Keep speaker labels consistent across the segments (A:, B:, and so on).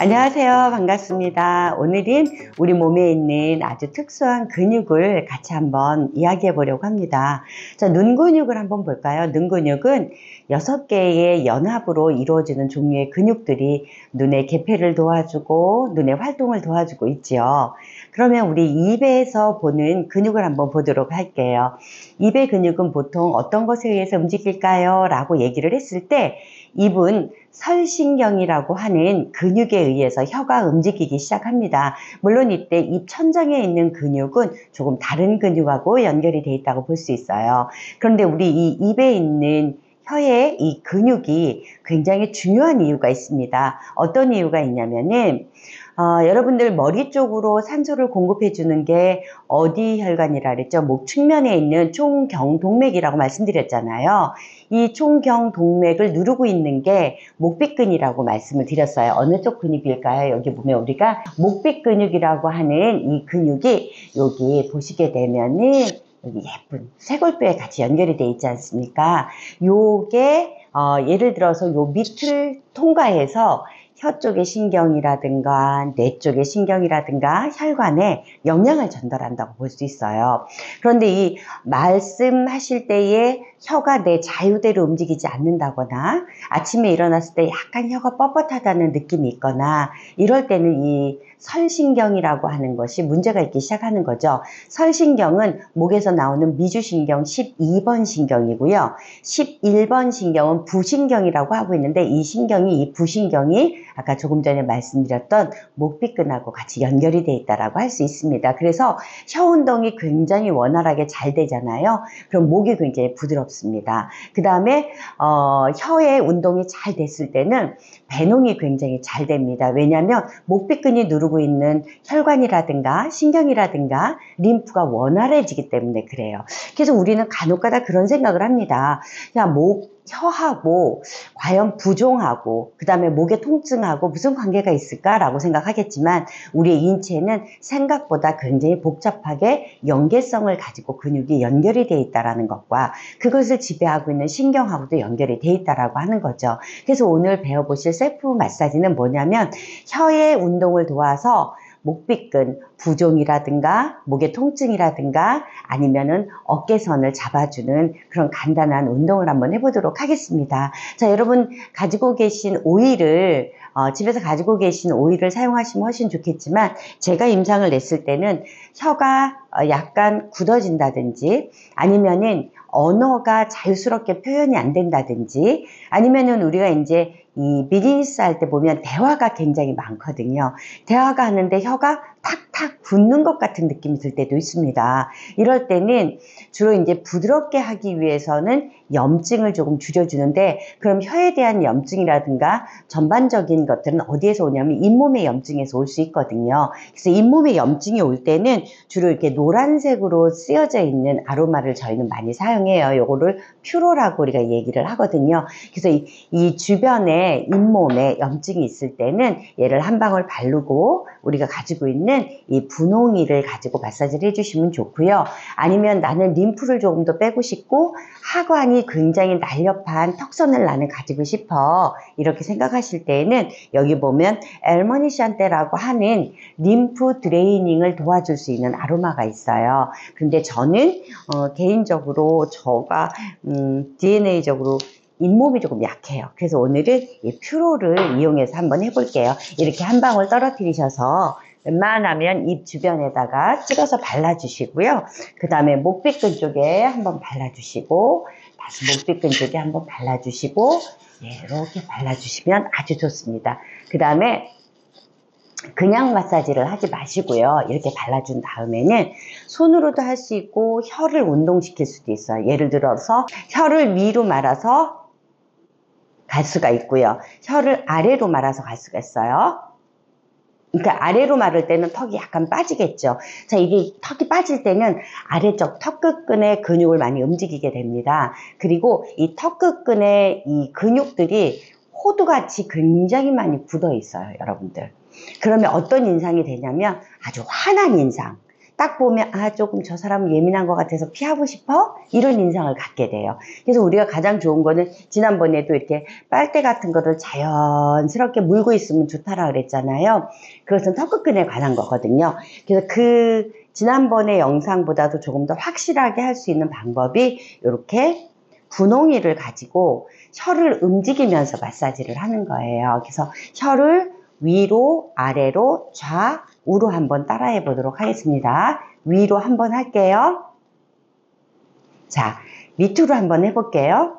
A: 안녕하세요. 반갑습니다. 오늘은 우리 몸에 있는 아주 특수한 근육을 같이 한번 이야기해 보려고 합니다. 자, 눈 근육을 한번 볼까요? 눈 근육은 6개의 연합으로 이루어지는 종류의 근육들이 눈의 개폐를 도와주고 눈의 활동을 도와주고 있지요. 그러면 우리 입에서 보는 근육을 한번 보도록 할게요. 입의 근육은 보통 어떤 것에 의해서 움직일까요? 라고 얘기를 했을 때 입은 설신경이라고 하는 근육에 의해서 혀가 움직이기 시작합니다. 물론 이때 입 천장에 있는 근육은 조금 다른 근육하고 연결이 되어 있다고 볼 수 있어요. 그런데 우리 이 입에 있는 혀의 이 근육이 굉장히 중요한 이유가 있습니다. 어떤 이유가 있냐면은 여러분들 머리 쪽으로 산소를 공급해 주는 게 어디 혈관이라 그랬죠? 목 측면에 있는 총경동맥이라고 말씀드렸잖아요. 이 총경동맥을 누르고 있는 게 목빗근이라고 말씀을 드렸어요. 어느 쪽 근육일까요? 여기 보면 우리가 목빗 근육이라고 하는 이 근육이 여기 보시게 되면은 여기 예쁜 쇄골뼈에 같이 연결이 되어 있지 않습니까? 요게 예를 들어서 요 밑을 통과해서 혀 쪽의 신경이라든가 뇌 쪽의 신경이라든가 혈관에 영향을 전달한다고 볼 수 있어요. 그런데 이 말씀하실 때에 혀가 내 자유대로 움직이지 않는다거나 아침에 일어났을 때 약간 혀가 뻣뻣하다는 느낌이 있거나 이럴 때는 이 설신경이라고 하는 것이 문제가 있기 시작하는 거죠. 설신경은 목에서 나오는 미주신경 12번 신경이고요. 11번 신경은 부신경이라고 하고 있는데 이 부신경이 아까 조금 전에 말씀드렸던 목빗근하고 같이 연결이 되어 있다고 할 수 있습니다. 그래서 혀 운동이 굉장히 원활하게 잘 되잖아요. 그럼 목이 굉장히 부드럽습니다. 그 다음에 혀의 운동이 잘 됐을 때는 배농이 굉장히 잘 됩니다. 왜냐하면 목빗근이 누르고 있는 혈관이라든가 신경이라든가 림프가 원활해지기 때문에 그래요. 그래서 우리는 간혹가다 그런 생각을 합니다. 야, 혀하고 과연 부종하고 그 다음에 목의 통증하고 무슨 관계가 있을까라고 생각하겠지만 우리의 인체는 생각보다 굉장히 복잡하게 연계성을 가지고 근육이 연결이 되어 있다는 것과 그것을 지배하고 있는 신경하고도 연결이 되어 있다고 하는 거죠. 그래서 오늘 배워보실 셀프 마사지는 뭐냐면 혀의 운동을 도와서 목빗근 부종이라든가 목의 통증이라든가 아니면은 어깨선을 잡아주는 그런 간단한 운동을 한번 해보도록 하겠습니다. 자, 여러분 가지고 계신 오일을 집에서 가지고 계신 오일을 사용하시면 훨씬 좋겠지만 제가 임상을 냈을 때는 혀가 약간 굳어진다든지 아니면은 언어가 자유스럽게 표현이 안 된다든지 아니면은 우리가 이제 이 비즈니스 할 때 보면 대화가 굉장히 많거든요. 대화가 하는데 혀가 탁탁 붙는 것 같은 느낌이 들 때도 있습니다. 이럴 때는 주로 이제 부드럽게 하기 위해서는 염증을 조금 줄여주는데 그럼 혀에 대한 염증이라든가 전반적인 것들은 어디에서 오냐면 잇몸의 염증에서 올 수 있거든요. 그래서 잇몸의 염증이 올 때는 주로 이렇게 노란색으로 쓰여져 있는 아로마를 저희는 많이 사용해요. 요거를 퓨로라고 우리가 얘기를 하거든요. 그래서 이 주변에 잇몸에 염증이 있을 때는 얘를 한 방울 바르고 우리가 가지고 있는 이 분홍이를 가지고 마사지를 해주시면 좋고요. 아니면 나는 림프를 조금 더 빼고 싶고 하관이 굉장히 날렵한 턱선을 나는 가지고 싶어 이렇게 생각하실 때에는 여기 보면 엘머니샨테라고 하는 림프 드레이닝을 도와줄 수 있는 아로마가 있어요. 근데 저는 개인적으로 DNA적으로 잇몸이 조금 약해요. 그래서 오늘은 이 퓨로를 이용해서 한번 해볼게요. 이렇게 한 방울 떨어뜨리셔서 웬만하면 입 주변에다가 찍어서 발라주시고요. 그 다음에 목빗근 쪽에 한번 발라주시고 다시 목빗근 쪽에 한번 발라주시고 이렇게 발라주시면 아주 좋습니다. 그 다음에 그냥 마사지를 하지 마시고요. 이렇게 발라준 다음에는 손으로도 할 수 있고 혀를 운동시킬 수도 있어요. 예를 들어서 혀를 위로 말아서 갈 수가 있고요. 혀를 아래로 말아서 갈 수가 있어요. 그러니까 아래로 마를 때는 턱이 약간 빠지겠죠. 자, 이게 턱이 빠질 때는 아래쪽 턱끝근의 근육을 많이 움직이게 됩니다. 그리고 이 턱끝근의 이 근육들이 호두같이 굉장히 많이 굳어 있어요, 여러분들. 그러면 어떤 인상이 되냐면 아주 환한 인상. 딱 보면 아 조금 저 사람 예민한 것 같아서 피하고 싶어? 이런 인상을 갖게 돼요. 그래서 우리가 가장 좋은 거는 지난번에도 이렇게 빨대 같은 거를 자연스럽게 물고 있으면 좋다라 그랬잖아요. 그것은 턱끝근에 관한 거거든요. 그래서 그 지난번의 영상보다도 조금 더 확실하게 할 수 있는 방법이 이렇게 분홍이를 가지고 혀를 움직이면서 마사지를 하는 거예요. 그래서 혀를 위로, 아래로, 좌우로 한번 따라해 보도록 하겠습니다. 위로 한번 할게요. 자, 밑으로 한번 해볼게요.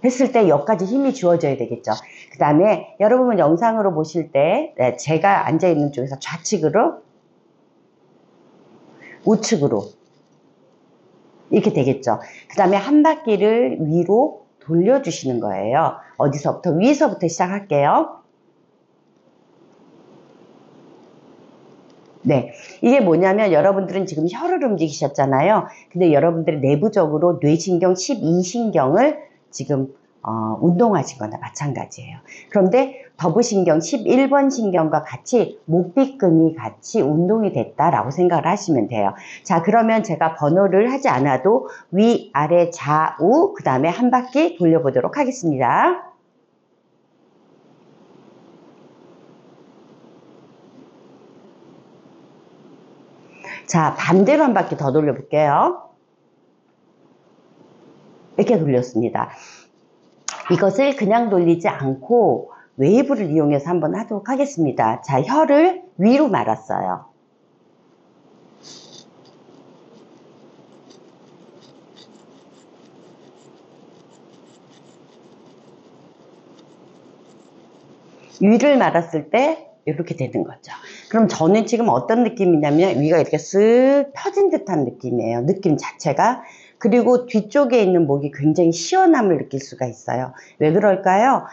A: 했을 때 여기까지 힘이 주어져야 되겠죠. 그 다음에 여러분 영상으로 보실 때 제가 앉아있는 쪽에서 좌측으로, 우측으로 이렇게 되겠죠. 그 다음에 한 바퀴를 위로 돌려주시는 거예요. 어디서부터? 위에서부터 시작할게요. 네, 이게 뭐냐면 여러분들은 지금 혀를 움직이셨잖아요. 근데 여러분들이 내부적으로 뇌신경 12신경을 지금 운동하신 거나 마찬가지예요. 그런데 더부신경 11번 신경과 같이 목비근이 같이 운동이 됐다라고 생각을 하시면 돼요. 자, 그러면 제가 번호를 하지 않아도 위, 아래, 좌우 그 다음에 한 바퀴 돌려보도록 하겠습니다. 자, 반대로 한 바퀴 더 돌려볼게요. 이렇게 돌렸습니다. 이것을 그냥 돌리지 않고 웨이브를 이용해서 한번 하도록 하겠습니다. 자, 혀를 위로 말았어요. 위를 말았을 때 이렇게 되는 거죠. 그럼 저는 지금 어떤 느낌이냐면 위가 이렇게 쓱 펴진 듯한 느낌이에요. 느낌 자체가. 그리고 뒤쪽에 있는 목이 굉장히 시원함을 느낄 수가 있어요. 왜 그럴까요?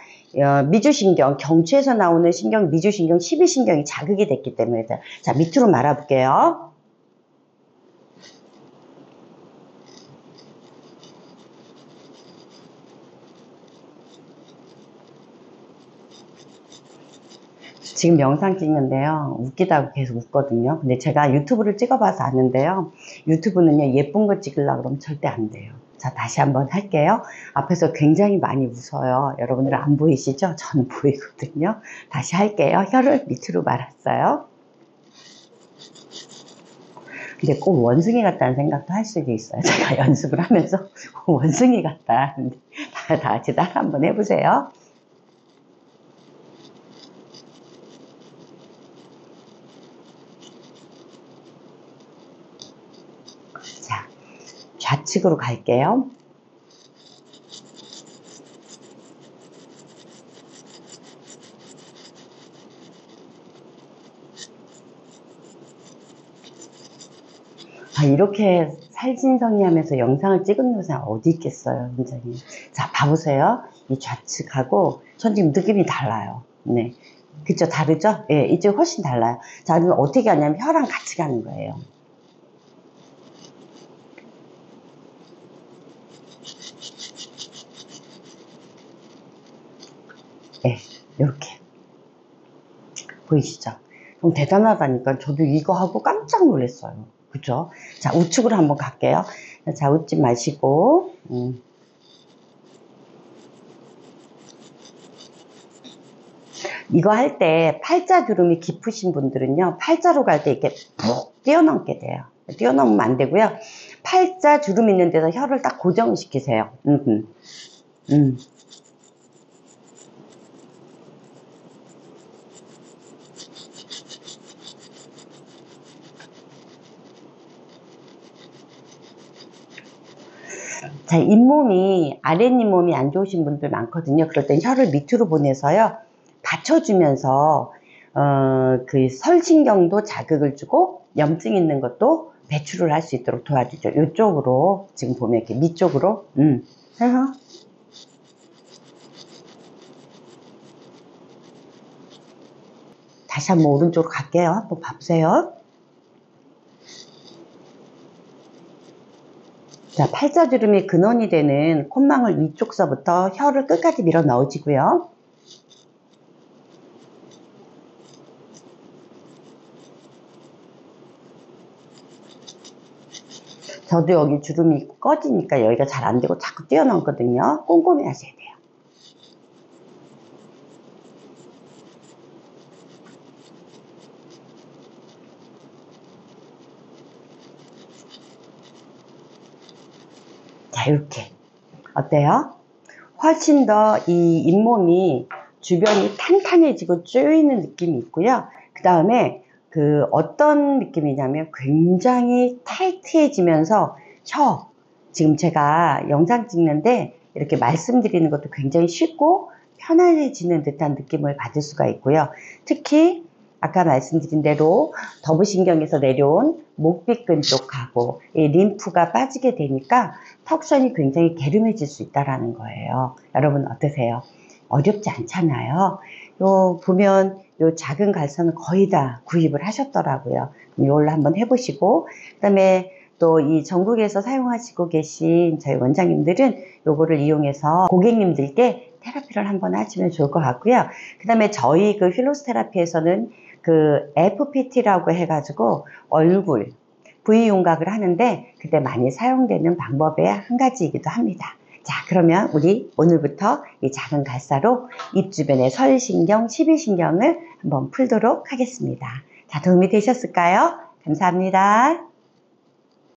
A: 미주신경, 경추에서 나오는 신경, 미주신경, 12신경이 자극이 됐기 때문에. 자, 밑으로 말아볼게요. 지금 영상 찍는데요. 웃기다고 계속 웃거든요. 근데 제가 유튜브를 찍어봐서 아는데요. 유튜브는요, 예쁜 거 찍으려고 그러면 절대 안 돼요. 자, 다시 한번 할게요. 앞에서 굉장히 많이 웃어요. 여러분들 안 보이시죠? 저는 보이거든요. 다시 할게요. 혀를 밑으로 말았어요. 근데 꼭 원숭이 같다는 생각도 할 수도 있어요. 제가 연습을 하면서 원숭이 같다. 다 같이 따라 한번 해보세요. 자, 좌측으로 갈게요. 이렇게 살진성이하면서 영상을 찍은 영상 어디 있겠어요, 굉장히. 자, 봐보세요. 이 좌측하고 전 지금 느낌이 달라요. 네, 그쵸? 다르죠? 예, 이쪽 훨씬 달라요. 자, 그럼 어떻게 하냐면 혀랑 같이 가는 거예요. 예, 이렇게 보이시죠? 그럼 대단하다니까 저도 이거 하고 깜짝 놀랐어요. 그죠? 자, 우측으로 한번 갈게요. 자, 웃지 마시고 이거 할 때 팔자 주름이 깊으신 분들은요, 팔자로 갈 때 이렇게 푹 뛰어넘게 돼요. 뛰어넘으면 안 되고요. 팔자 주름 있는 데서 혀를 딱 고정시키세요. 자, 잇몸이, 아랫잇몸이 안 좋으신 분들 많거든요. 그럴 땐 혀를 밑으로 보내서요, 받쳐주면서, 그 설신경도 자극을 주고, 염증 있는 것도 배출을 할 수 있도록 도와주죠. 이쪽으로, 지금 보면 이렇게 밑쪽으로, 해서. 다시 한번 오른쪽으로 갈게요. 한번 봐보세요. 자, 팔자주름이 근원이 되는 콧망울 위쪽서부터 혀를 끝까지 밀어 넣어주고요. 저도 여기 주름이 꺼지니까 여기가 잘 안 되고 자꾸 뛰어넘거든요. 꼼꼼히 하셔야 돼요. 자, 이렇게. 어때요? 훨씬 더 이 잇몸이 주변이 탄탄해지고 쪼이는 느낌이 있고요. 그 다음에 어떤 느낌이냐면 굉장히 타이트해지면서 지금 제가 영상 찍는데 이렇게 말씀드리는 것도 굉장히 쉽고 편안해지는 듯한 느낌을 받을 수가 있고요. 특히 아까 말씀드린 대로 더부신경에서 내려온 목비근 쪽하고 이 림프가 빠지게 되니까 턱선이 굉장히 게름해질 수 있다는 거예요. 여러분 어떠세요? 어렵지 않잖아요. 보면 요 작은 갈선은 거의 다 구입을 하셨더라고요. 이걸로 한번 해보시고, 그 다음에 또 이 전국에서 사용하시고 계신 저희 원장님들은 요거를 이용해서 고객님들께 테라피를 한번 하시면 좋을 것 같고요. 그 다음에 저희 힐로스 테라피에서는 FPT라고 해가지고 얼굴 부위 윤곽을 하는데 그때 많이 사용되는 방법의 한 가지이기도 합니다. 자, 그러면 우리 오늘부터 이 작은 갈사로 입 주변의 설신경, 12신경을 한번 풀도록 하겠습니다. 자, 도움이 되셨을까요? 감사합니다.